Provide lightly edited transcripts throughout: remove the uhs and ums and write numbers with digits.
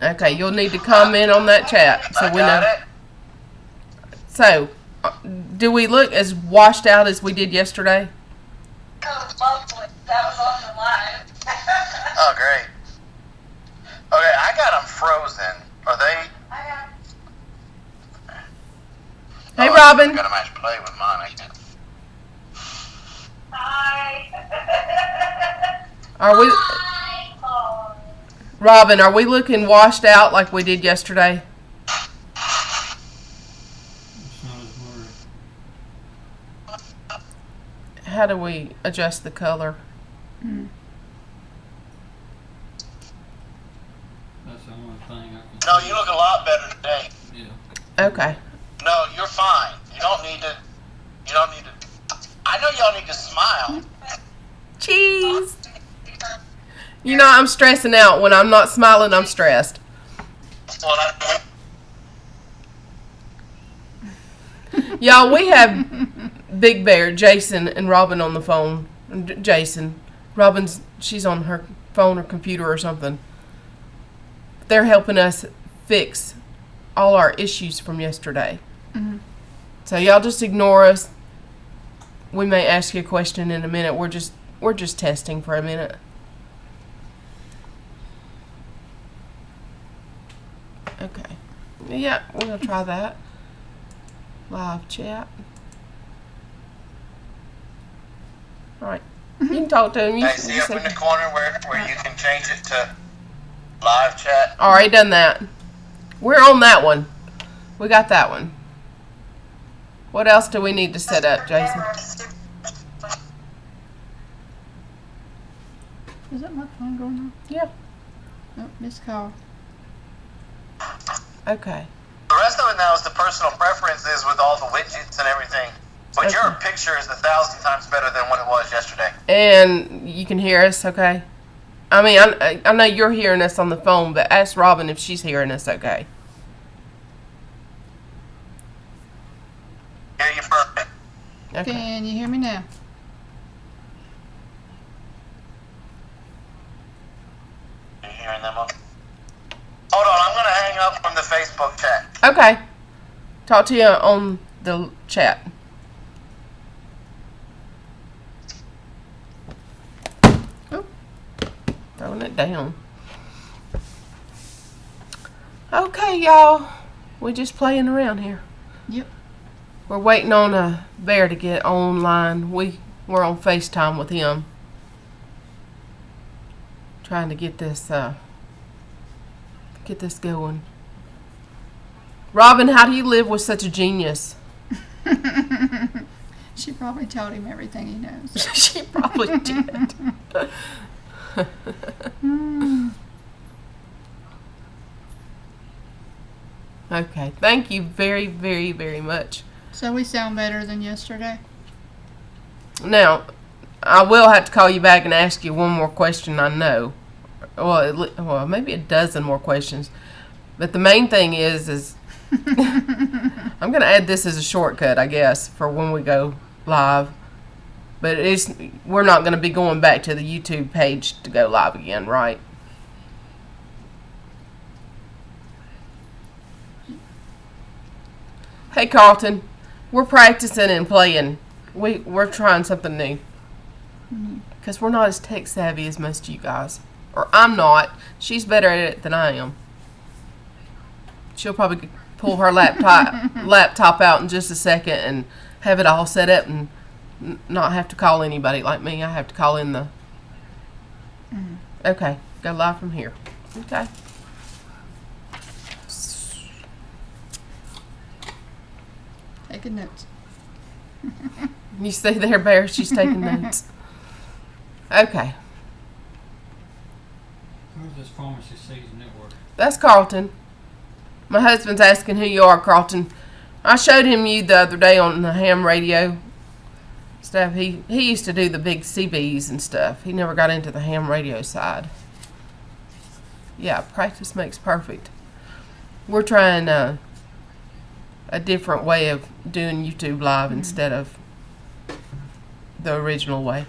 Okay, you'll need to comment on that chat so I we got know. it. So, do we look as washed out as we did yesterday? Oh, lovely. That was on the live. Oh, great. Okay, I got them frozen. Are they? I got Hey, I Robin. got them actually play with mine. I can't. Hi. Are we, Hi. Oh. Robin? Are we looking washed out like we did yesterday? It's not as blurry. How do we adjust the color? That's the only thing I can No, see. you look a lot better today. Yeah. Okay. No, you're fine. You don't need to. I know y'all need to smile. Cheese. You know, I'm stressing out. When I'm not smiling, I'm stressed. Well, Y'all, we have Big Bear, Jason, and Robin on the phone. Jason. Robin's, she's on her phone or computer or something. They're helping us fix all our issues from yesterday. So y'all just ignore us. We may ask you a question in a minute. We're just testing for a minute. Okay. Yeah, we're gonna try that. Live chat. All right. You can talk to him. You hey, see up in the corner where you can change it to live chat. Already done that. We're on that one. We got that one. What else do we need to set up, Jason? Is that my phone going on? Yeah. Oh, missed call. Okay. The rest of it now is the personal preferences with all the widgets and everything. But your picture is 1,000 times better than what it was yesterday. And you can hear us, okay? I mean, I know you're hearing us on the phone, but ask Robin if she's hearing us, okay? Hear you perfect. Okay. Can you hear me now? You hearing them? Hold on, I'm gonna hang up from the Facebook chat. Okay. Talk to you on the chat. Oh. Throwing it down. Okay, y'all. We're just playing around here. Yep. We're waiting on a Bear to get online. We're on FaceTime with him. Trying to get this going. Robin, how do you live with such a genius? She probably told him everything he knows. She probably did. Okay. Thank you very, very, very much. So we sound better than yesterday? Now, I will have to call you back and ask you one more question, I know. Well, maybe a dozen more questions. But the main thing is I'm going to add this as a shortcut, I guess, for when we go live. But we're not going to be going back to the YouTube page to go live again, right? Hey, Carlton, we're practicing and playing. We're trying something new. Because we're not as tech savvy as most of you guys. Or I'm not. She's better at it than I am. She'll probably pull her laptop out in just a second and have it all set up and not have to call anybody like me. I have to call in the... Okay, go live from here. Okay. Taking notes. You see there, Bear? She's taking notes. Okay. Who's this Pharmacy Season Network? That's Carlton. My husband's asking who you are, Carlton. I showed him you the other day on the ham radio stuff. He used to do the big CBs and stuff. He never got into the ham radio side. Yeah, practice makes perfect. We're trying a different way of doing YouTube Live instead of the original way.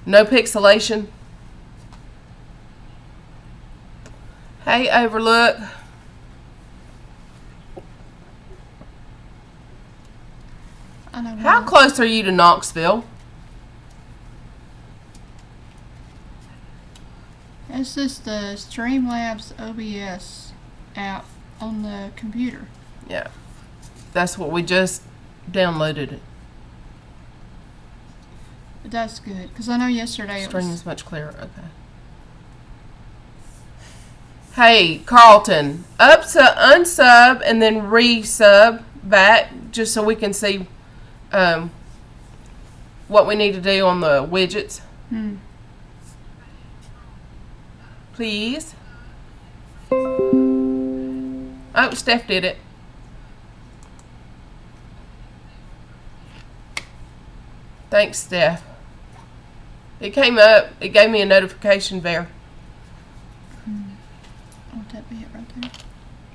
No pixelation? Hey, Overlook. I don't know. How close are you to Knoxville? It's just the Streamlabs OBS app on the computer. Yeah. That's what we just downloaded. It. But that's good, because I know yesterday it Stream was... is much clearer. Okay. Hey, Carlton. Unsub and then resub back just so we can see what we need to do on the widgets. Please. Oh, Steph did it. Thanks, Steph. It came up. It gave me a notification there. Won't that be it right there?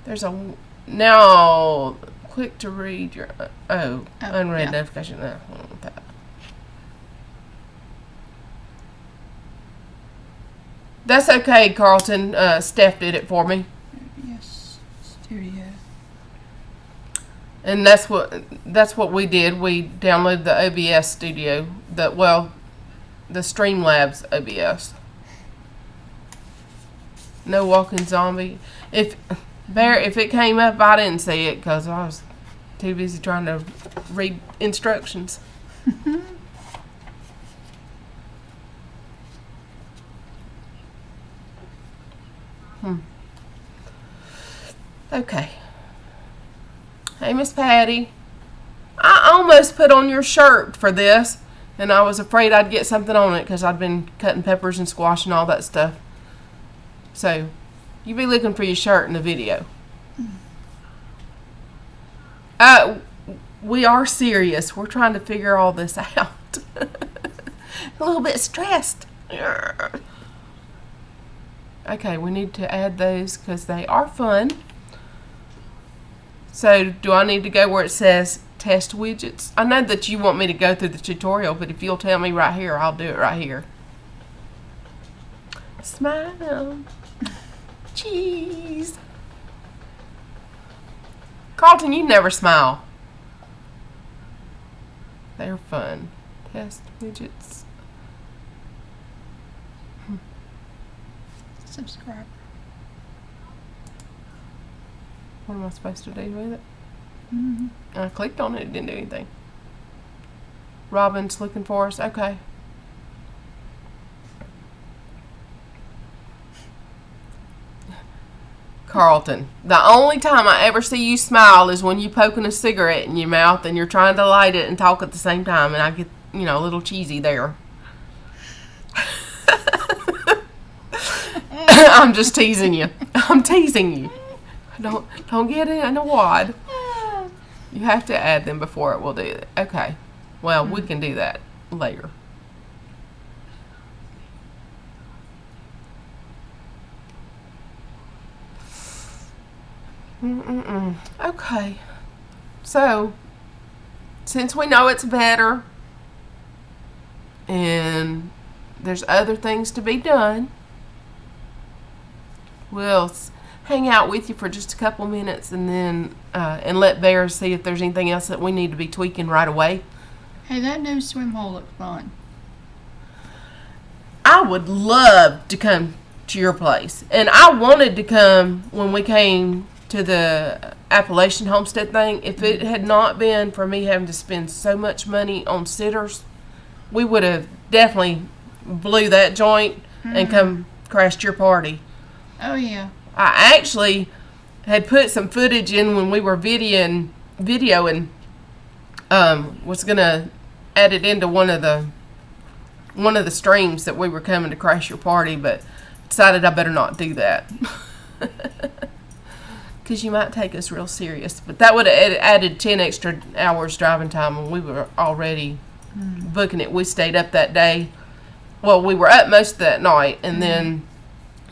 There's a... Now, click to read your... unread yeah. notification. No, I don't want that. That's okay, Carlton. Steph did it for me. Yes, Studio. And that's what we did. We downloaded the OBS studio. The Streamlabs OBS. No walking zombie. If it came up, I didn't see it because I was too busy trying to read instructions. Okay. Hey, Miss Patty. I almost put on your shirt for this, and I was afraid I'd get something on it because I'd been cutting peppers and squash and all that stuff. So, you be looking for your shirt in the video. We are serious. We're trying to figure all this out. A little bit stressed. Okay, we need to add those because they are fun. So, do I need to go where it says test widgets? I know that you want me to go through the tutorial, but if you'll tell me right here, I'll do it right here. Smile. Cheese. Carlton, you never smile. They're fun. Test widgets. Subscribe. What am I supposed to do with it? Mm-hmm. I clicked on it. It didn't do anything. Robin's looking for us. Okay. Carlton, the only time I ever see you smile is when you poking a cigarette in your mouth and you're trying to light it and talk at the same time, and I get, a little cheesy there. I'm just teasing you. I'm teasing you. Don't get it in a wad. You have to add them before it will do it. Okay. Well, we can do that later. Okay. So, since we know it's better and there's other things to be done, we'll hang out with you for just a couple minutes and then and let Bear see if there's anything else that we need to be tweaking right away. Hey, that new swim hole looked fun. I would love to come to your place. And I wanted to come when we came to the Appalachian Homestead thing. If it had not been for me having to spend so much money on sitters, we would have definitely blew that joint and come crashed your party. Oh, yeah. I actually had put some footage in when we were videoing, was going to add it into one of the streams that we were coming to crash your party, but decided I better not do that. Because you might take us real serious. But that would have added 10 extra hours driving time, and we were already booking it. We stayed up that day. Well, we were up most of that night, and then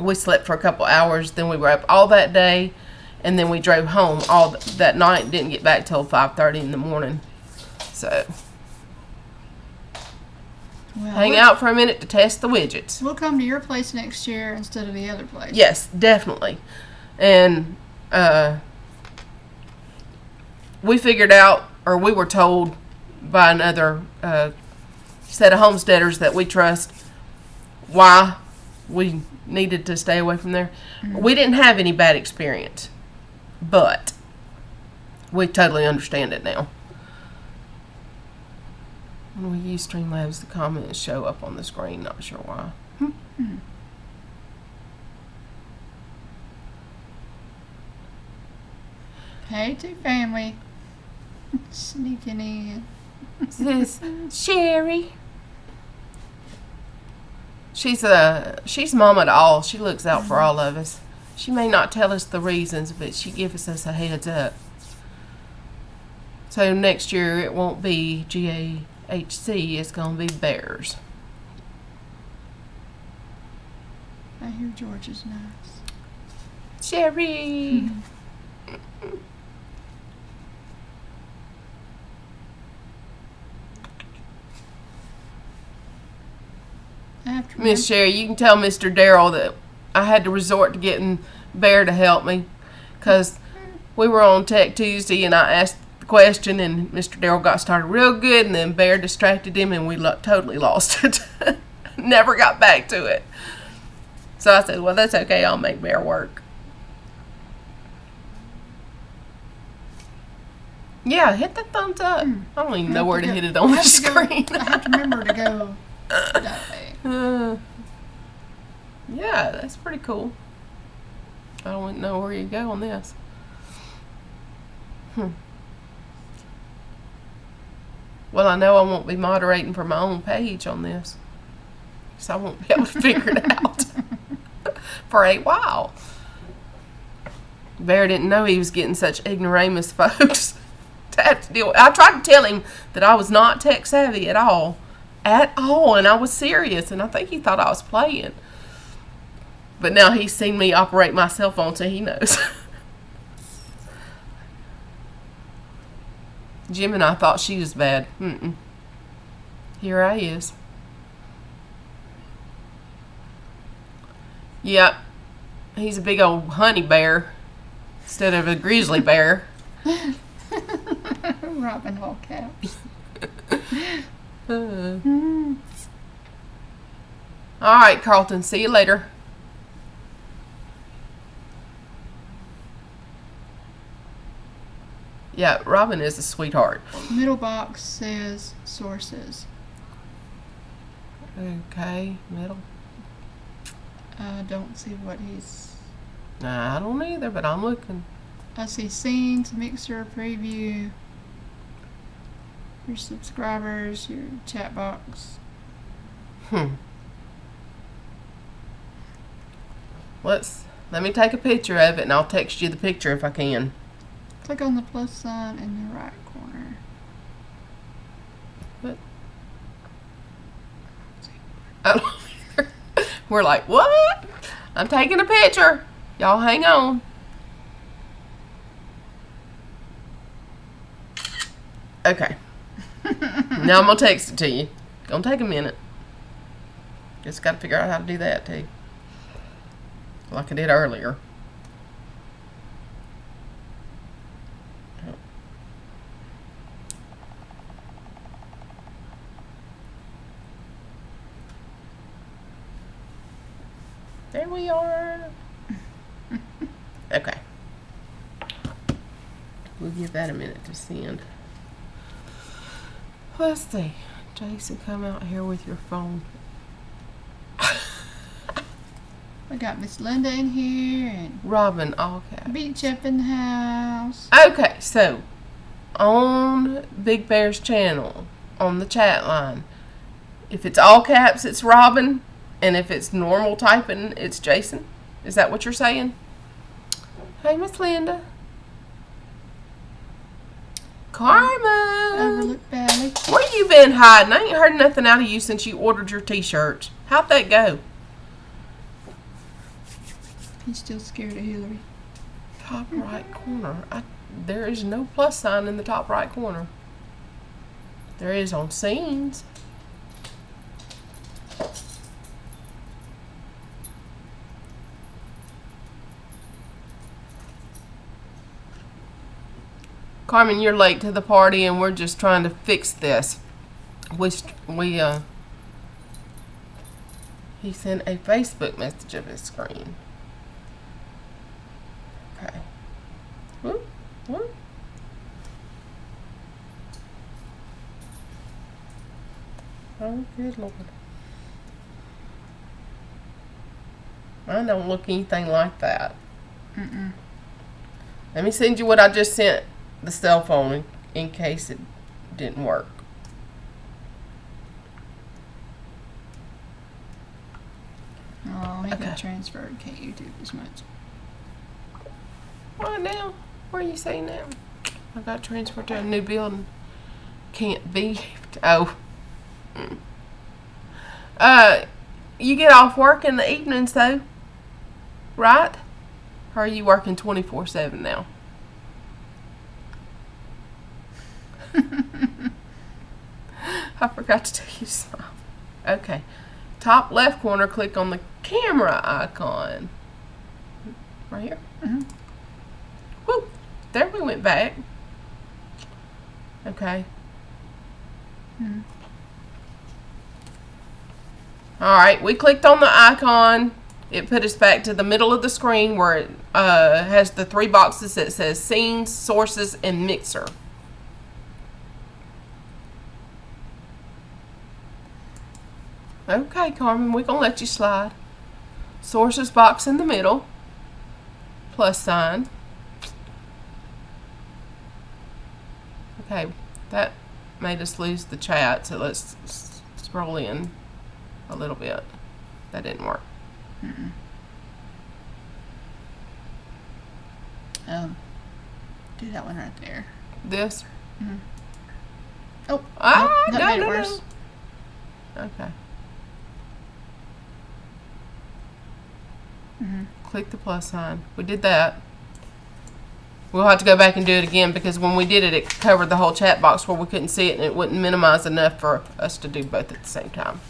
we slept for a couple hours. Then we were up all that day, and then we drove home all that night. Didn't get back till 5:30 in the morning. So, Well, Hang out for a minute to test the widgets. We'll come to your place next year instead of the other place. Yes, definitely. And we figured out, or we were told by another set of homesteaders that we trust, why we needed to stay away from there. We didn't have any bad experience, but we totally understand it now. When we use Streamlabs, the comments show up on the screen. Not sure why. Hey, two family. Sneaking in. This is Sherry. She's mama to all. She looks out for all of us. She may not tell us the reasons, but she gives us a heads up. So next year it won't be GAHC. It's gonna be Bears. I hear George is nice. Sherry. I have to Miss Sherry, you can tell Mr. Darrell that I had to resort to getting Bear to help me, because we were on Tech Tuesday and I asked the question and Mr. Darrell got started real good and then Bear distracted him and we totally lost it. Never got back to it. So I said, well, that's okay. I'll make Bear work. Yeah, hit that thumbs up. I don't even know where to hit it on the screen. I have to remember to go that way. Yeah, that's pretty cool. I don't know where you go on this. Well, I know I won't be moderating for my own page on this, so I won't be able to figure it out for a while. Bear didn't know he was getting such ignoramus folks to have to deal with. I tried to tell him that I was not tech savvy at all, and I was serious, and I think he thought I was playing. But now he's seen me operate my cell phone, so he knows. Jim and I thought she was bad. Here I is. Yep. He's a big old honey bear instead of a grizzly bear. Robin all caps. All right, Carlton. See you later. Yeah, Robin is a sweetheart. Middle box says sources. Okay, middle. I don't see what he's... Nah, I don't either, but I'm looking. I see scenes, mixer, preview, your subscribers, your chat box. Let me take a picture of it and I'll text you the picture if I can. Click on the plus sign in the right corner. What? I don't We're like, what? I'm taking a picture. Y'all hang on. Okay. Now I'm going to text it to you. Gonna take a minute. Just got to figure out how to do that too. Like I did earlier. There we are. Okay. We'll give that a minute to send. Let's see. Jason, come out here with your phone. We got Miss Linda in here and Robin, all caps. Beach up in the house. Okay, so on Big Bear's channel, on the chat line, if it's all caps, it's Robin, and if it's normal typing, it's Jason. Is that what you're saying? Hey, Miss Linda. Carmen. Overlook Valley. Where you been hiding? I ain't heard nothing out of you since you ordered your t-shirts. How'd that go? He's still scared of Hillary. Top right corner. There is no plus sign in the top right corner. There is on scenes. Carmen, you're late to the party, and we're just trying to fix this. He sent a Facebook message of his screen. Okay. Whoop, whoop. Oh, good Lord. Mine don't look anything like that. Mm-mm. Let me send you what I just sent the cell phone in case it didn't work. Oh, he Okay. got transferred. Can't YouTube as much. What now? Where are you saying now? I got transferred to a new building. Can't be. Oh. You get off work in the evenings though, right? Or are you working 24/7 now? I forgot to tell you something. Okay. Top left corner, click on the camera icon. Right here. Mm-hmm. Woo! There we went back. Okay. Mm-hmm. Alright, we clicked on the icon. It put us back to the middle of the screen where it has the three boxes that says Scenes, Sources, and Mixer. Okay, Carmen, we're going to let you slide. Sources box in the middle. Plus sign. Okay, that made us lose the chat, so let's scroll in a little bit. That didn't work. Mm-mm. Do that one right there. This? Mm-hmm. Oh, Ah, nope, that made it worse. Okay. Mm-hmm. Click the plus sign. We did that. We'll have to go back and do it again because when we did it, it covered the whole chat box where we couldn't see it and it wouldn't minimize enough for us to do both at the same time.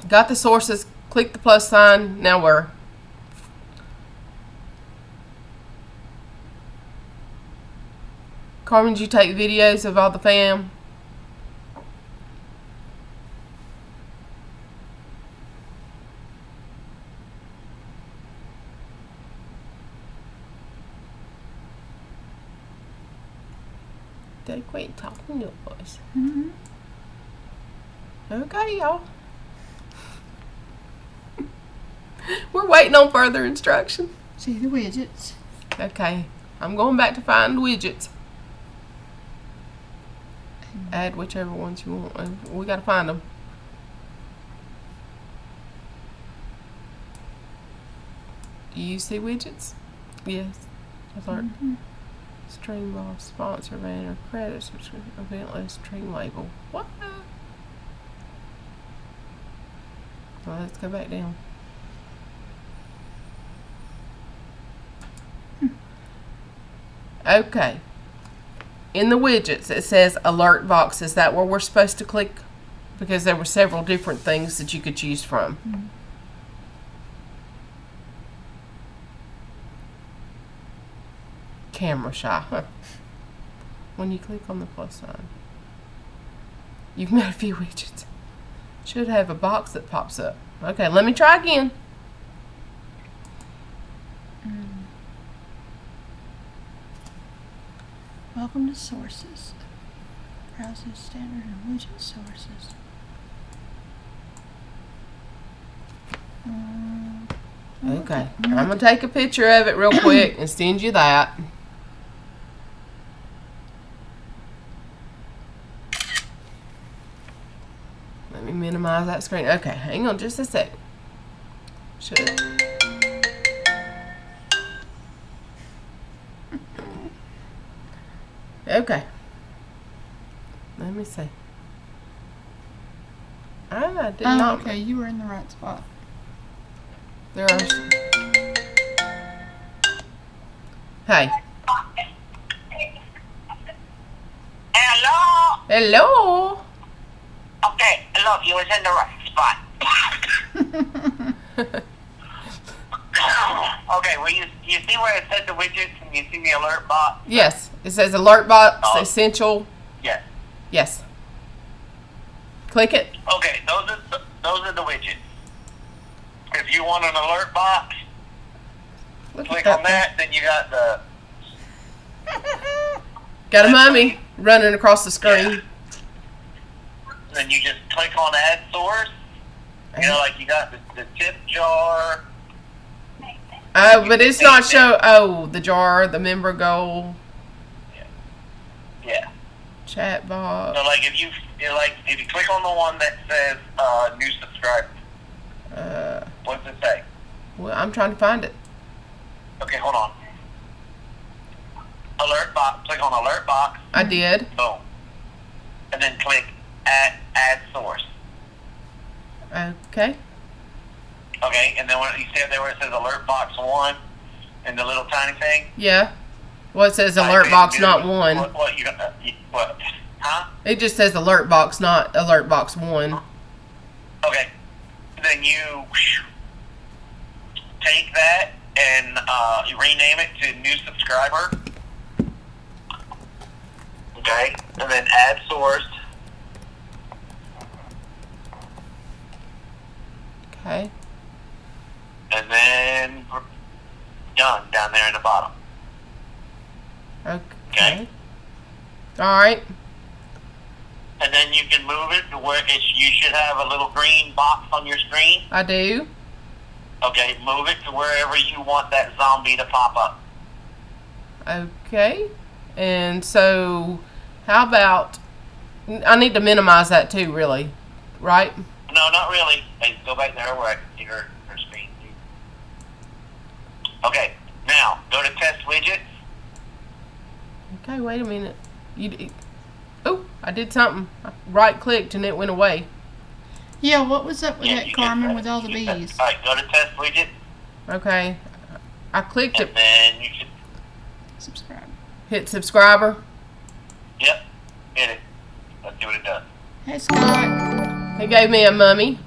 Got the sources. Click the plus sign. Now we're... Carmen, did you take videos of all the fam? They quit talking to us. Mm-hmm. Okay, y'all. We're waiting on further instruction. See the widgets. Okay, I'm going back to find widgets. Add whichever ones you want. We gotta find them. Do you see widgets? Yes. Alert. Mm-hmm. Stream off, sponsor banner, credit, subscription, event list, stream label. What? Well, let's go back down. Okay. In the widgets, it says alert box. Is that where we're supposed to click? Because there were several different things that you could choose from. Mm-hmm. Camera shy. Huh. When you click on the plus sign, you've made a few widgets. Should have a box that pops up. Okay, let me try again. Welcome to sources. Browse the standard and widget sources. Okay, I'm gonna take a picture of it real quick and send you that. Let me minimize that screen. Okay, hang on just a sec. Should. Okay. Let me see. I did Oh, not. okay, you were in the right spot. There are. Hey. Hello. Okay, look, you was in the right spot. Okay, well, you see where it says the widgets and you see the alert box? Yes. It says alert box essential. Yes. Yes. Click it. Okay, those are the widgets. If you want an alert box, click on that. Then you got the. Got a mummy running across the screen. Yeah. Then you just click on add source. You know, like you got the tip jar. Oh, but it's not show. Oh, the jar, the member goal, Yeah. chat box. So like if you click on the one that says new subscriber, what's it say? Well, I'm trying to find it. Okay, hold on. Alert box. Click on alert box. I did. Boom. And then click add source. Okay. Okay, and then when you see up there where it says alert box 1 and the little tiny thing. Yeah. Well, it says type alert in box, new- not 1. What you got? What? Huh? It just says alert box, not alert box 1. Okay. Then you take that and you rename it to new subscriber. Okay, and then add source. Okay. And then done down there in the bottom. Okay. All right. And then you can move it to where you should have a little green box on your screen. I do. Okay, move it to wherever you want that zombie to pop up. Okay. And so, how about, I need to minimize that too, really, right? No, not really. Hey, go back there where I can see her screen. Okay, now go to test widgets. Okay, wait a minute. Oh, I did something. I right-clicked and it went away. Yeah, what was up with Yeah, that, you Carmen, can- with all the you can- bees? All right, go to test widget, Okay. I clicked and it. then you should. Subscribe. Hit subscriber. Yep, hit it. Let's see what it does. Hey, Scott. It gave me a mummy.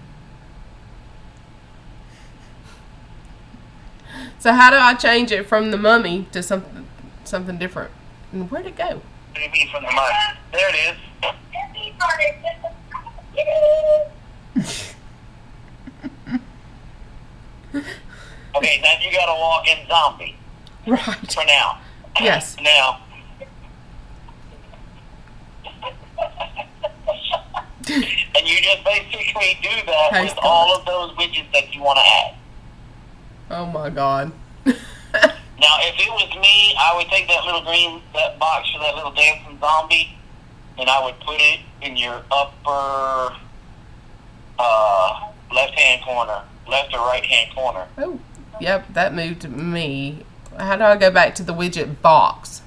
So how do I change it from the mummy to something different? And where'd it go? What do you mean from the mic? There it is. Okay, now you gotta walk in zombie Right. for now. Yes. Now. And you just basically do that Hey, with Scott. all of those widgets that you want to add. Oh my God. Now, if it was me, I would take that box for that little dancing zombie, and I would put it in your upper left-hand corner, left or right-hand corner. Oh, yep, that moved to me. How do I go back to the widget box?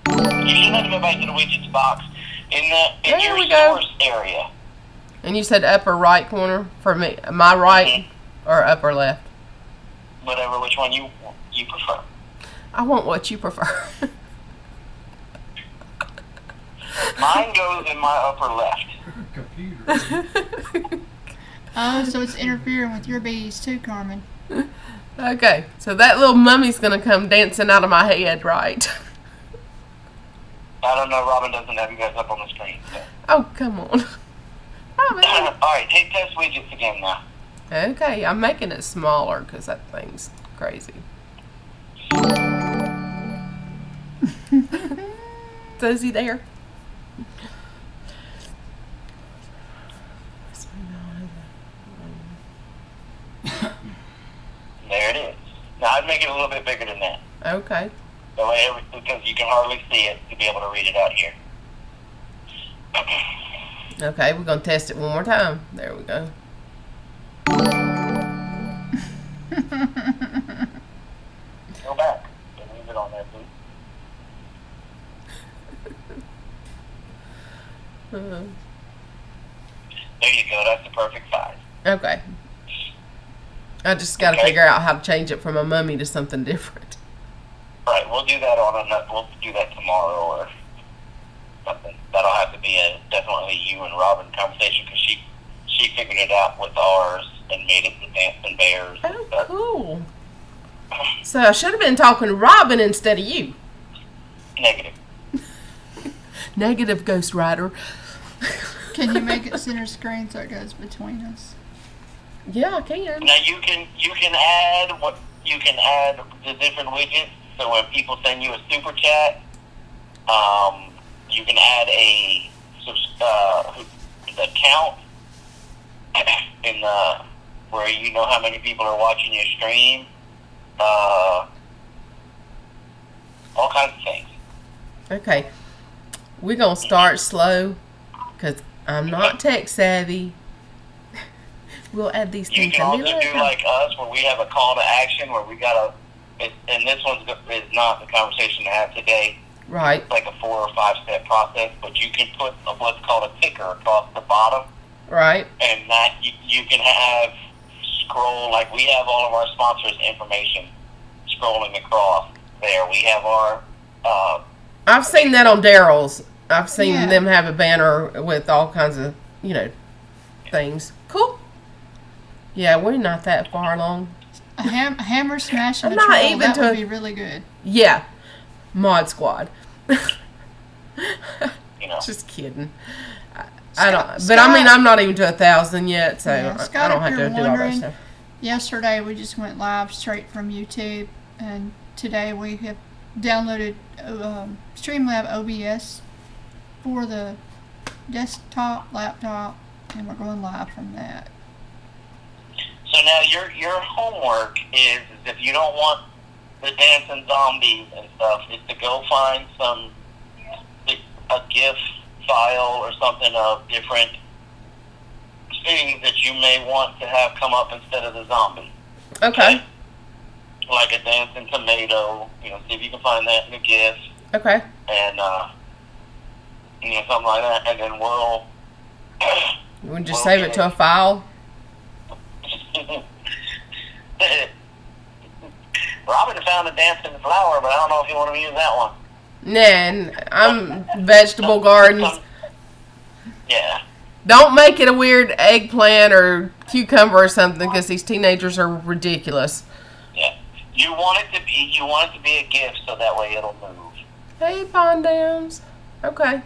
You should have to go back to the widgets box in There your we go. source area. And you said upper right corner for me, my right or upper left? Whatever, which one you prefer. I want what you prefer. Mine goes in my upper left. Computer. Oh, so it's interfering with your bees too, Carmen. Okay, so that little mummy's gonna come dancing out of my head, right? I don't know, Robin doesn't have you guys up on the screen. So. Oh, come on. Oh, man. Alright, take test widgets again now. Okay, I'm making it smaller because that thing's crazy. So is he there? There it is. Now I'd make it a little bit bigger than that. Okay. That way, because you can hardly see it to be able to read it out here. Okay, we're going to test it one more time. There we go. Go back. And leave it on there, please. There you go. That's the perfect size. Okay. I just got to Okay. figure out how to change it from a mummy to something different. Right, we'll do that we'll do that tomorrow or something. That'll have to be definitely you and Robin conversation because she figured it out with ours and made it the dancing bears. Oh, cool. So I should have been talking to Robin instead of you. Negative. Negative, Ghost Rider. Can you make it center screen so it goes between us? Yeah, I can. Now you can add the different widgets. So when people send you a super chat, you can add the count in the where you know how many people are watching your stream. All kinds of things. Okay. We're going to start slow because I'm not tech savvy. We'll add these You things. can also do like us where we have a call to action where we got and this one is not the conversation to have today. Right. It's like a 4 or 5 step process, but you can put what's called a ticker across the bottom. Right. And that you can have scroll, like we have all of our sponsors' information scrolling across there. We have our... I've seen that on Daryl's. I've seen Yeah. them have a banner with all kinds of, things. Cool. Yeah, we're not that far along. A hammer smash and I'm a not troll, even that to- would be really good. Yeah. Mod Squad. You know. Just kidding. I don't, but I mean, I'm not even to 1,000 yet, so Yeah, I Scott, don't if have to you're do all that wondering, stuff. Yesterday we just went live straight from YouTube, and today we have downloaded Streamlab OBS for the desktop, laptop, and we're going live from that. So now your homework is if you don't want the dancing zombies and stuff, is to go find a GIF file or something of different things that you may want to have come up instead of the zombie. Okay. Like a dancing tomato, see if you can find that in the GIF, Okay. and something like that, and then we'll We'll just save it to a file. Robin found a dancing flower, but I don't know if you want to use that one. Nah, I'm vegetable gardens. Yeah. Don't make it a weird eggplant or cucumber or something because these teenagers are ridiculous. Yeah. You want it to be a gift so that way it'll move. Hey, Pond Dams. Okay.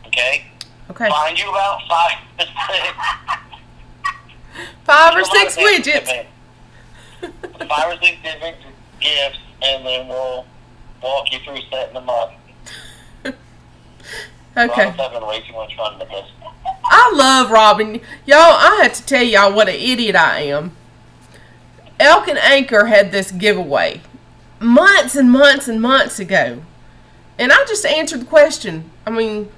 Okay? Okay. Find you about 5 5 or 6 widgets. 5 or 6 different gifts, and then we'll walk you through setting them up. Okay. Robin's having way too much fun with this. I love Robin. Y'all, I have to tell y'all what an idiot I am. Elk and Anchor had this giveaway months and months and months ago. And I just answered the question. I mean,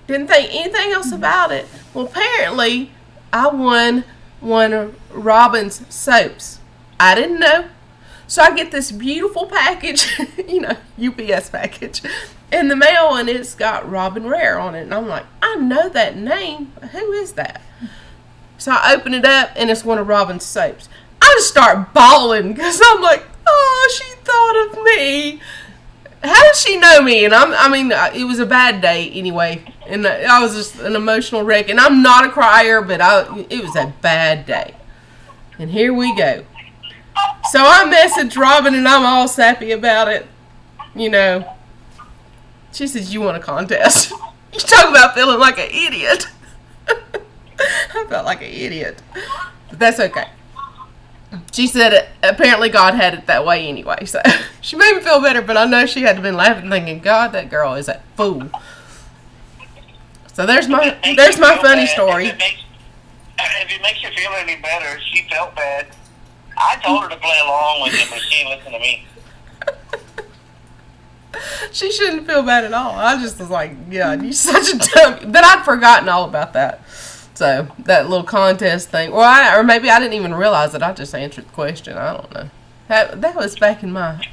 didn't think anything else about it. Well, apparently, I won one of Robin's soaps. I didn't know. So I get this beautiful package, UPS package, in the mail, and it's got Robin Rare on it. And I'm like, I know that name. Who is that? So I open it up, and it's one of Robin's soaps. I just start bawling because I'm like, oh, she thought of me. How did she know me? And it was a bad day anyway. And I was just an emotional wreck. And I'm not a crier, but it was a bad day. And here we go. So I messaged Robin, and I'm all sappy about it. She says, you want a contest? You talk about feeling like an idiot. I felt like an idiot. But that's okay. She said apparently God had it that way anyway. So she made me feel better, but I know she had to been laughing thinking, God, that girl is a fool. So there's my funny story. If it makes you feel any better, she felt bad. I told her to play along with it, but she didn't listen to me. She shouldn't feel bad at all. I just was like, yeah, you're such a dumb. But I'd forgotten all about that. So that little contest thing, or maybe I didn't even realize it. I just answered the question. I don't know. That was back in my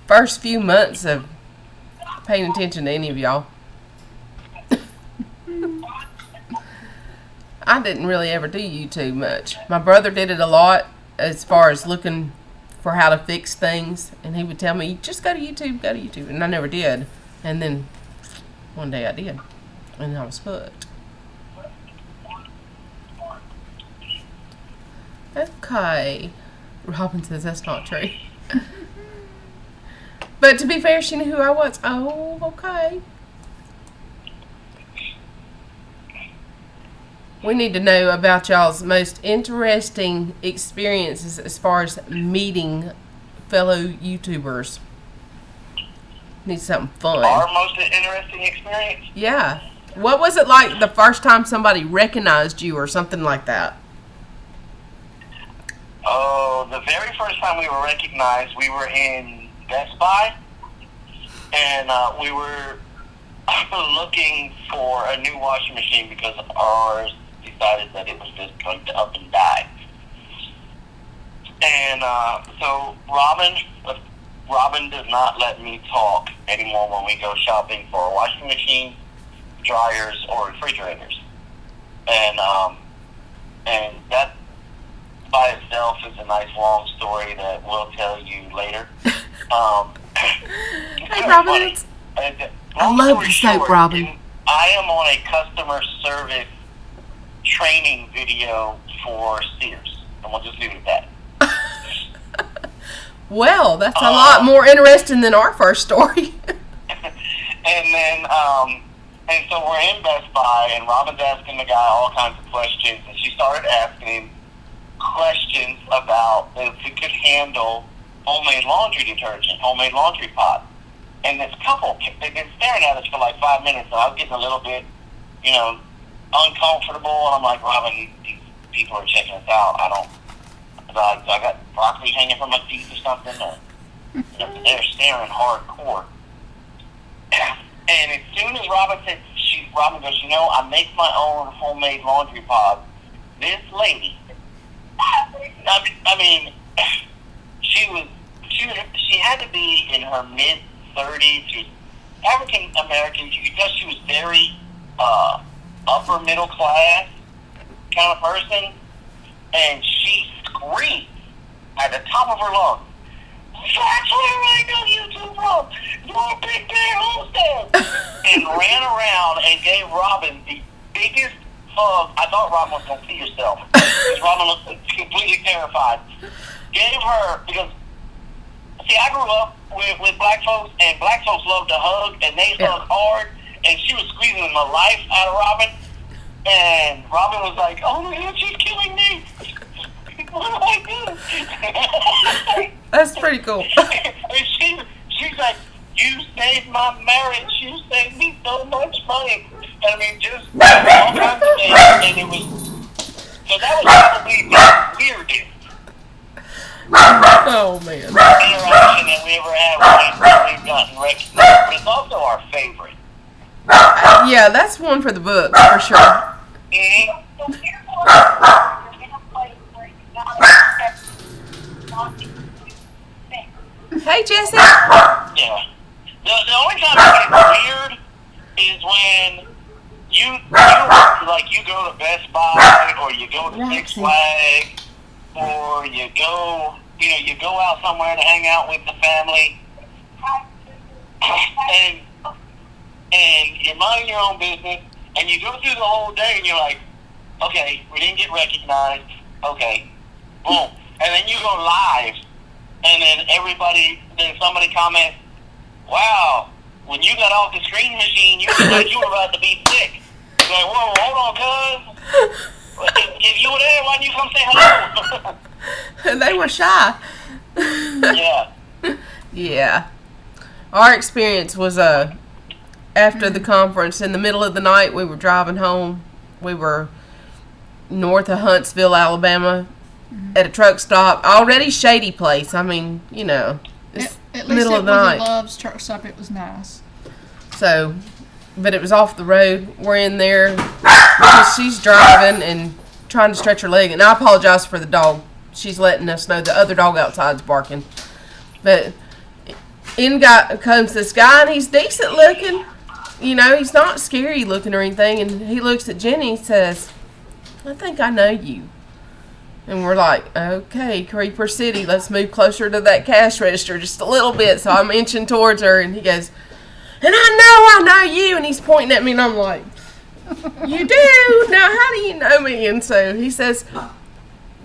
first few months of paying attention to any of y'all. I didn't really ever do YouTube much. My brother did it a lot as far as looking for how to fix things, and he would tell me, just go to YouTube, and I never did. And then one day I did, and I was hooked. Okay. Robin says that's not true. But to be fair, she knew who I was. Oh, okay. We need to know about y'all's most interesting experiences as far as meeting fellow YouTubers. Need something fun. Our most interesting experience? Yeah. What was it like the first time somebody recognized you or something like that? Oh, the very first time we were recognized, we were in Best Buy, and we were looking for a new washing machine because ours decided that it was just going to up and die. And so Robin does not let me talk anymore when we go shopping for a washing machine, dryers, or refrigerators. And that by itself is a nice long story that we'll tell you later. Hey, Robin. I love the soap, Robin. I am on a customer service training video for Sears, and we'll just leave it at that. Well, that's a lot more interesting than our first story. And then, and so we're in Best Buy, and Robin's asking the guy all kinds of questions, and she started asking him questions about if he could handle homemade laundry detergent, homemade laundry pot. And this couple, they've been staring at us for like 5 minutes, and I was getting a little bit, uncomfortable, and I'm like, Robin, these people are checking us out. I got broccoli hanging from my teeth or something, or they're staring hardcore. And as soon as Robin goes, I make my own homemade laundry pods. This lady, I mean, she had to be in her mid-30s. She was African American. You could tell she was very upper middle class kind of person, and she screamed at the top of her lungs, "That's where I know you two from! You're Big Bear Homestead!" And ran around and gave Robin the biggest hug. I thought Robin was going to see herself, because Robin looked completely terrified. Gave her, because, see, I grew up with black folks, and black folks love to hug, and they hug hard, and she was squeezing the life out of Robin, and Robin was like, "Oh my God, she's killing me. What do I do?" That's pretty cool. And she's like, "You saved my marriage. You saved me so much money." And I mean, just all kinds of things. And it was, so that was probably the weirdest Oh, man. interaction that we ever had when we've gotten recognized. But it's also our favorite. Yeah, that's one for the books, for sure. Mm-hmm. Hey, Jesse. Yeah. The only time it gets weird is when you go to Best Buy, or you go to Six Flags, or you go out somewhere to hang out with the family, and you're minding your own business, and you go through the whole day, and you're like, okay, we didn't get recognized, okay, boom, and then you go live, and then somebody comments, "Wow, when you got off the screen machine, you looked like you were about to be sick." You're like, "Whoa, hold on, cuz. If you were there, why didn't you come say hello?" They were shy. Yeah. Yeah. Our experience was after the conference, in the middle of the night, we were driving home. We were north of Huntsville, Alabama, at a truck stop. Already shady place. I mean, it's At least middle it of the was night. a Love's truck stop. It was nice. So, but it was off the road. We're in there because she's driving and trying to stretch her leg. And I apologize for the dog. She's letting us know the other dog outside's barking. But in comes this guy, and he's decent looking. He's not scary looking or anything. And he looks at Jenny and says, "I think I know you." And we're like, okay, Creeper City, let's move closer to that cash register just a little bit. So I'm inching towards her, and he goes, and I know you. And he's pointing at me, and I'm like, you do? Now, how do you know me? And so he says,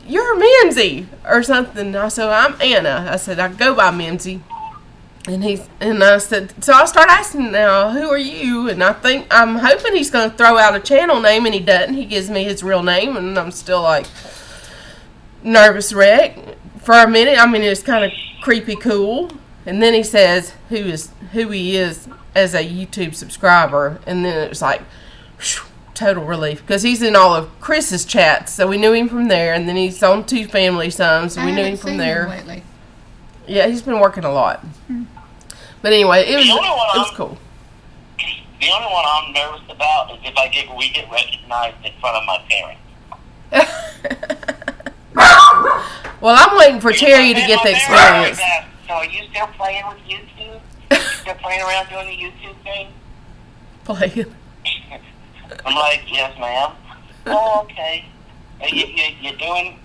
you're Mimsy or something. I said, I'm Anna. I said, I go by Mimsy. And I said, so I start asking now, who are you? And I'm hoping he's going to throw out a channel name, and he doesn't. He gives me his real name, and I'm still like nervous wreck for a minute. I mean, it's kind of creepy cool. And then he says who he is as a YouTube subscriber, and then it was like whew, total relief because he's in all of Chris's chats, so we knew him from there. And then he's on Two Family Some, so we knew him from there. Lately. Yeah, he's been working a lot. But anyway, it was cool. The only one I'm nervous about is if we get recognized in front of my parents. Well, I'm waiting for Terry to get the experience. So are you still playing with YouTube? You still playing around doing the YouTube thing? Playing. I'm like, yes, ma'am. Oh, okay. You getting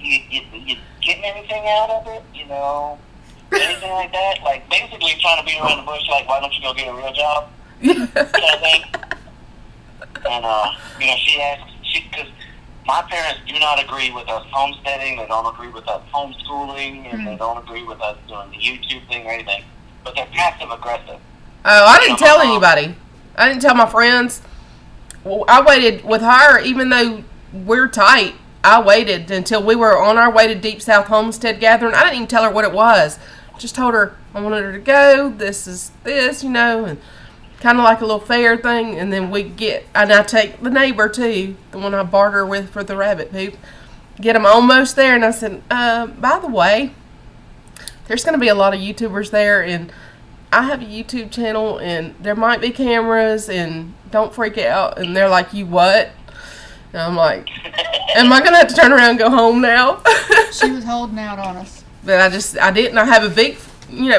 anything out of it? You know, anything like that? Like, basically trying to beat around the bush, like, why don't you go get a real job? Kind of thing. And, she asked, because my parents do not agree with us homesteading, they don't agree with us homeschooling, and they don't agree with us doing the YouTube thing or anything. But they're passive aggressive. Oh, I didn't tell anybody. I didn't tell my friends. Well, I waited with her, even though we're tight. I waited until we were on our way to Deep South Homestead Gathering. I didn't even tell her what it was. Just told her I wanted her to go. This is this, and kind of like a little fair thing. And then I take the neighbor too, the one I barter with for the rabbit poop. Get them almost there, and I said, by the way, there's going to be a lot of YouTubers there, and I have a YouTube channel, and there might be cameras, and don't freak out. And they're like, you what? And I'm like, am I going to have to turn around and go home now? She was holding out on us. But I didn't. I have a big,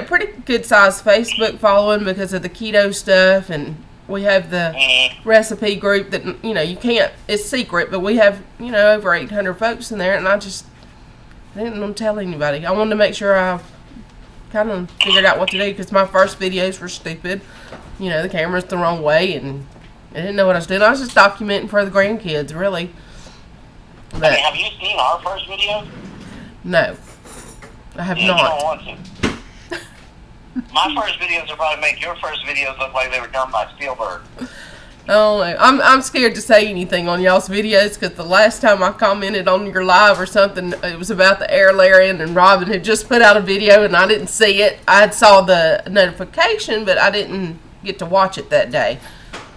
pretty good sized Facebook following because of the keto stuff, and we have the recipe group that, you can't, it's secret, but we have, over 800 folks in there, and I didn't want to tell anybody. I wanted to make sure I kind of figured out what to do because my first videos were stupid. The camera's the wrong way, and I didn't know what I was doing. I was just documenting for the grandkids, really. But, have you seen our first videos? No, I have not. You don't want to. My first videos will probably make your first videos look like they were done by Spielberg. Oh, I'm scared to say anything on y'all's videos because the last time I commented on your live or something, it was about the Faerietale, and Robin had just put out a video and I didn't see it. I saw the notification, but I didn't get to watch it that day.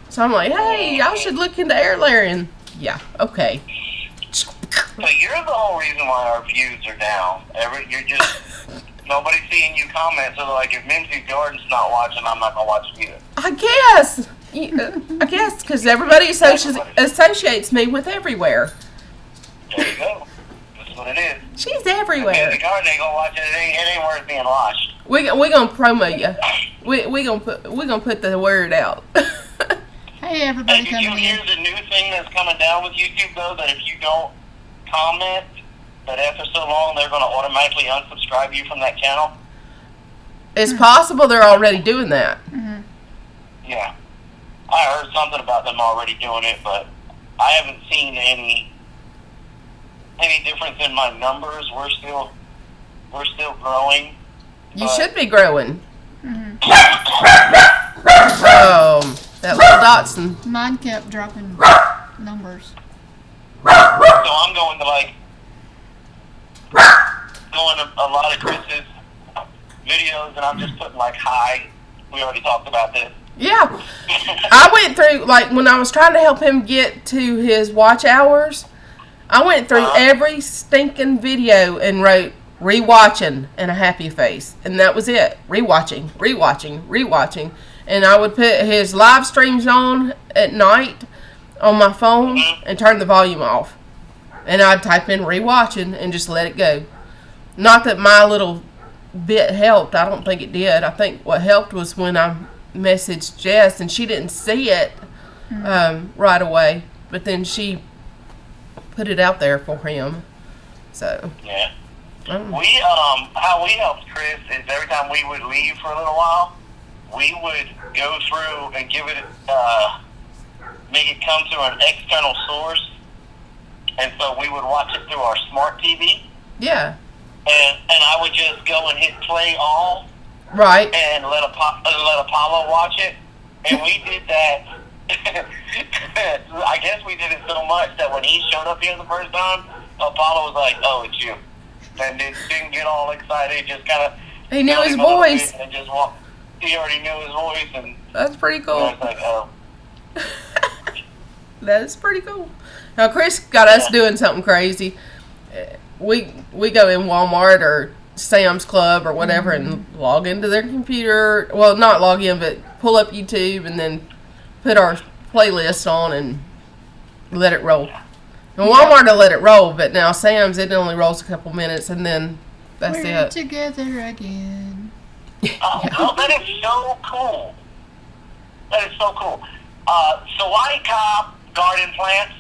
So I'm like, hey, y'all should look into Faerietale. Yeah, okay. So you're the whole reason why our views are down. You're just nobody's seeing you comment. So like, if Mimsy Jordan's not watching, I'm not gonna watch it either. I guess because everybody associates me with everywhere. There you go. That's what it is. She's everywhere. If Mimsy Jordan ain't gonna watch it. It ain't worth being watched. We gonna promo you. We gonna put the word out. Hey, everybody Did coming you hear the new thing that's coming down with YouTube though? That if you don't comment, that after so long they're going to automatically unsubscribe you from that channel? It's possible they're already doing that. Mm-hmm. Yeah. I heard something about them already doing it, but I haven't seen any difference in my numbers. We're still growing. You should be growing. Mm-hmm. That little Dotson. Mine kept dropping numbers. So I'm going to a lot of Chris's videos, and I'm just putting like, hi. We already talked about this. Yeah. I went through, when I was trying to help him get to his watch hours, I went through every stinking video and wrote rewatching and a happy face. And that was it. Rewatching. And I would put his live streams on at night on my phone and turn the volume off. And I'd type in rewatching and just let it go. Not that my little bit helped. I don't think it did. I think what helped was when I messaged Jess and she didn't see it right away. But then she put it out there for him. So, Yeah. um, How we helped Chris is every time we would leave for a little while, we would go through and give it, make it come through an external source, and so we would watch it through our smart TV, yeah, and I would just go and hit play all, right. and let Apollo watch it, and we did that. I guess we did it so much that when he showed up here the first time, Apollo was like, "Oh, it's you," and didn't get all excited. Just kind of He knew his voice. and just walked. He already knew his voice, and That's pretty I cool. was like, "Oh." That is pretty cool. Now, Chris got us doing something crazy. We go in Walmart or Sam's Club or whatever and log into their computer. Well, not log in, but pull up YouTube and then put our playlist on and let it roll. And Walmart will let it roll, but now Sam's, it only rolls a couple minutes and then that's We're it. together again. Oh, that is so cool. That is so cool. Sawadee Cobb Garden Plants.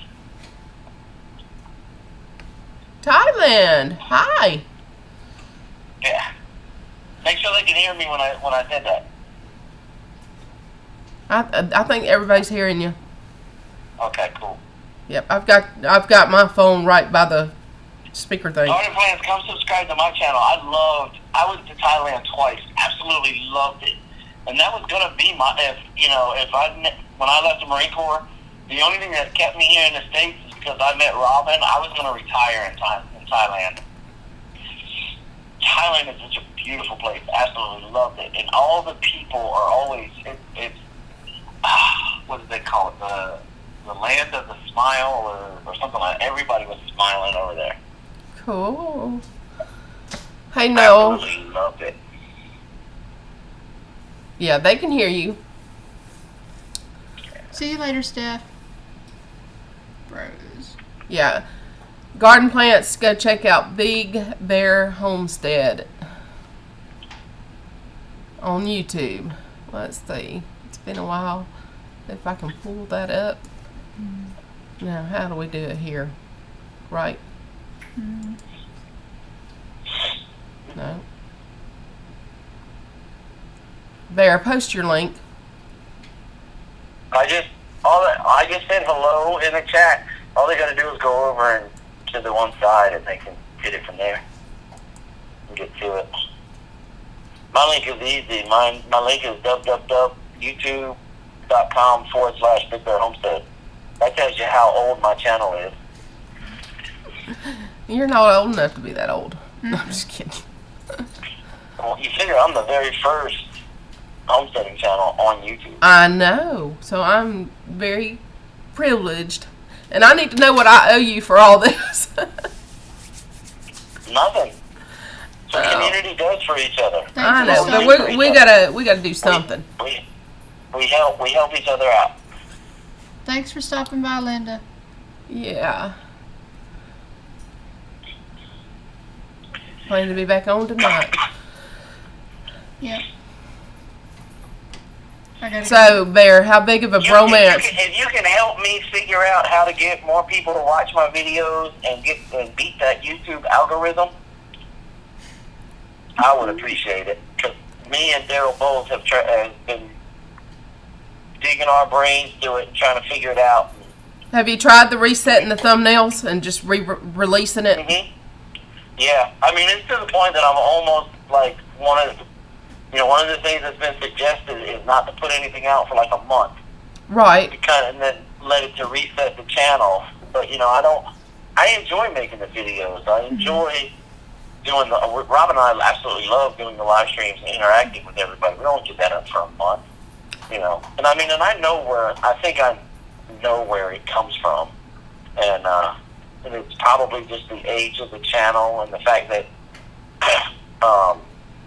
Thailand, hi. Yeah. Make sure they can hear me when I said that. I think everybody's hearing you. Okay, cool. Yep, I've got my phone right by the speaker thing. Garden Plants, come subscribe to my channel. I went to Thailand twice. Absolutely loved it. And that was gonna be when I left the Marine Corps, the only thing that kept me here in the States is because I met Robin. I was gonna retire in Thailand. Thailand is such a beautiful place. Absolutely loved it. And all the people are always what do they call it? The land of the smile or something like that. Everybody was smiling over there. Cool. Hey, Noel. Absolutely loved it. Yeah, they can hear you. See you later, Steph. Bros. Yeah. Garden Plants, go check out Big Bear Homestead on YouTube. Let's see. It's been a while. If I can pull that up. Now, how do we do it here? Right? No. Bear, post your link. I just said hello in the chat. All they got to do is go over and to the one side, and they can get it from there and get to it. My link is easy. My link is www.youtube.com/Big Bear Homestead. That tells you how old my channel is. You're not old enough to be that old. No, I'm just kidding. Well, you figure I'm the very first homesteading channel on YouTube. I know. So I'm very privileged. And I need to know what I owe you for all this. Nothing. The community does for each other. I know, but we gotta do something. We help each other out. Thanks for stopping by, Linda. Yeah. Planning to be back on tonight. Yep. I gotta So, Bear, how big of a bromance? If you can help me figure out how to get more people to watch my videos and beat that YouTube algorithm, I would appreciate it. Because me and Daryl both have been digging our brains to it and trying to figure it out. Have you tried the resetting the thumbnails and just releasing it? Mm-hmm. Yeah, I mean, it's to the point that I'm almost like one of the things that's been suggested is not to put anything out for like a month. Right. And then let it to reset the channel. But I enjoy making the videos. I enjoy doing Rob and I absolutely love doing the live streams and interacting with everybody. We don't get that up for a month, And I think I know where it comes from. And it's probably just the age of the channel and the fact that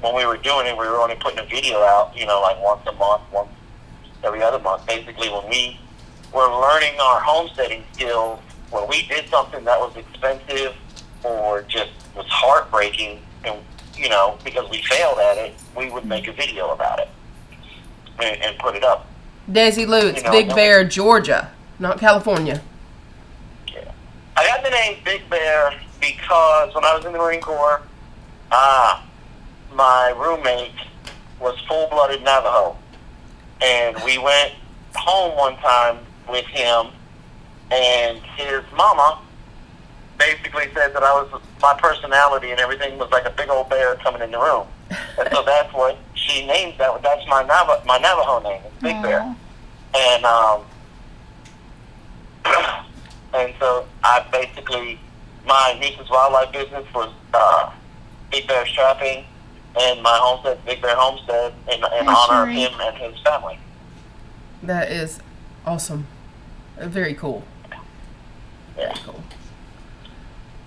when we were doing it, we were only putting a video out, like once a month, once every other month. Basically, when we were learning our homesteading skills, when we did something that was expensive or just was heartbreaking, and because we failed at it, we would make a video about it and put it up. Desi Lou, it's Big Bear, Georgia, not California. Yeah, I got the name Big Bear because when I was in the Marine Corps, my roommate was full-blooded Navajo. And we went home one time with him, and his mama basically said that my personality and everything was like a big old bear coming in the room. And so that's what she named that. That's my Navajo name. It's Big Bear. And and so I basically, my niece's wildlife business was Big Bear Trapping, and my homestead, Big Bear Homestead, in honor of him and his family. That is awesome. Very cool. Very cool.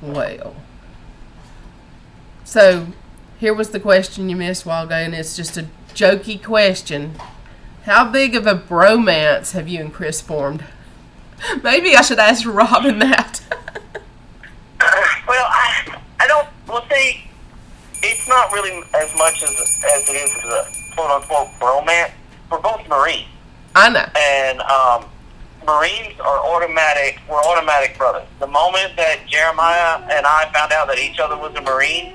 Well, so here was the question you missed a while ago, and it's just a jokey question. How big of a bromance have you and Chris formed? Maybe I should ask Robin that. Well, I don't. Well, see, it's not really as much as it is as a quote unquote bromance. We're both Marines. I know. And Marines are automatic. We're automatic brothers. The moment that Jeremiah and I found out that each other was a Marine,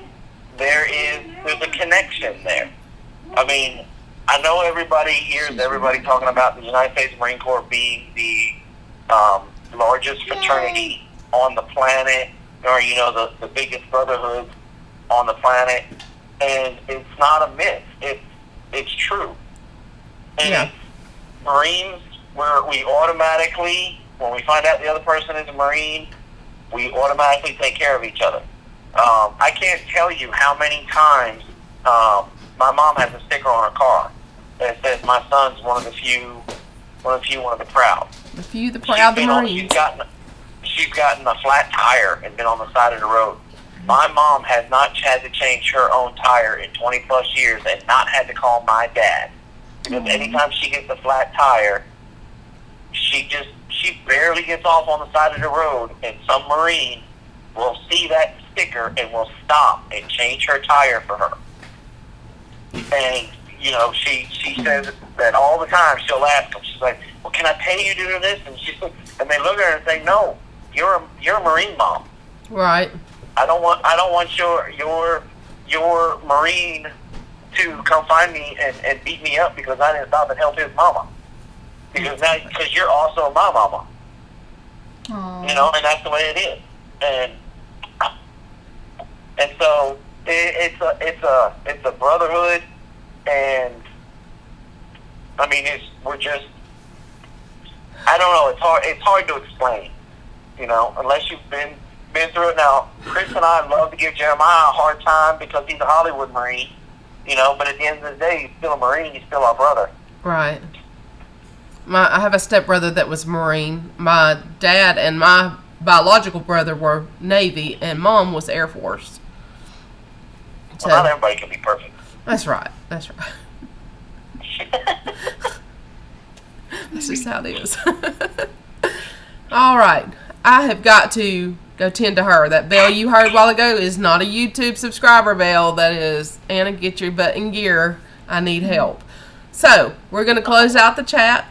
there's a connection there. I mean, I know everybody hears everybody talking about the United States Marine Corps being the largest fraternity on the planet, or the biggest brotherhood on the planet, and it's not a myth. It's true. And yeah. Marines, we automatically, when we find out the other person is a Marine, we automatically take care of each other. I can't tell you how many times my mom has a sticker on her car that says my son's one of the few, one of the proud. The few, the proud, the Marines. She's gotten a flat tire and been on the side of the road. My mom has not had to change her own tire in 20 plus years and not had to call my dad. Because anytime she gets a flat tire, she barely gets off on the side of the road, and some Marine will see that sticker and will stop and change her tire for her. And, she says that all the time. She'll ask them, she's like, well, can I pay you to do this? And they look at her and say, no, you're a Marine mom. Right. I don't want your Marine to come find me and beat me up because I didn't stop and help his mama. Because you're also my mama. Aww. And that's the way it is. And so it's a brotherhood, and I mean we're just, I don't know, it's hard to explain, unless you've been through it. Now, Chris and I love to give Jeremiah a hard time because he's a Hollywood Marine, but at the end of the day, he's still a Marine, he's still our brother. Right. I have a stepbrother that was Marine. My dad and my biological brother were Navy, and Mom was Air Force. So, well, not everybody can be perfect. That's right. That's just how it is. All right. I have got to go tend to her. That bell you heard a while ago is not a YouTube subscriber bell. That is, Anna, get your butt in gear. I need help. So, we're going to close out the chat.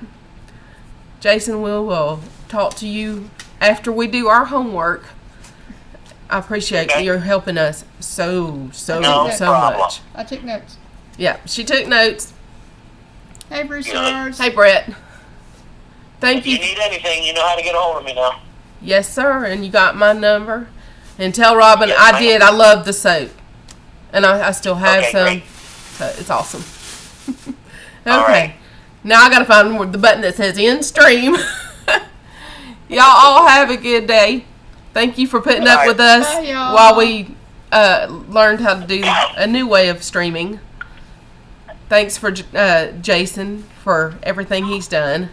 Jason will talk to you after we do our homework. I appreciate you helping us so much. I took notes. Yeah, she took notes. Hey, Bruce. Hey, Brett. Thank you. If you need anything, you know how to get a hold of me now. Yes, sir. And you got my number. And tell Robin Yes, I did. I love the soap. And I still have some. Great. So it's awesome. All right. Now I got to find the button that says end stream. Y'all all have a good day. Thank you for putting up with us while we learned how to do a new way of streaming. Thanks for Jason for everything he's done.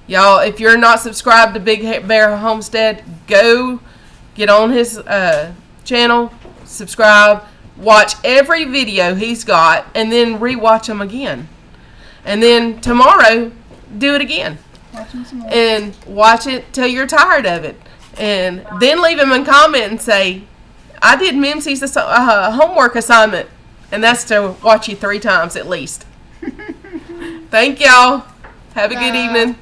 Y'all, if you're not subscribed to Big Bear Homestead, go get on his channel, subscribe, watch every video he's got, and then rewatch them again. And then tomorrow, do it again. And watch it till you're tired of it. And then leave him a comment and say, I did Mimsy's homework assignment. And that's to watch you 3 times at least. Thank y'all. Have a good evening.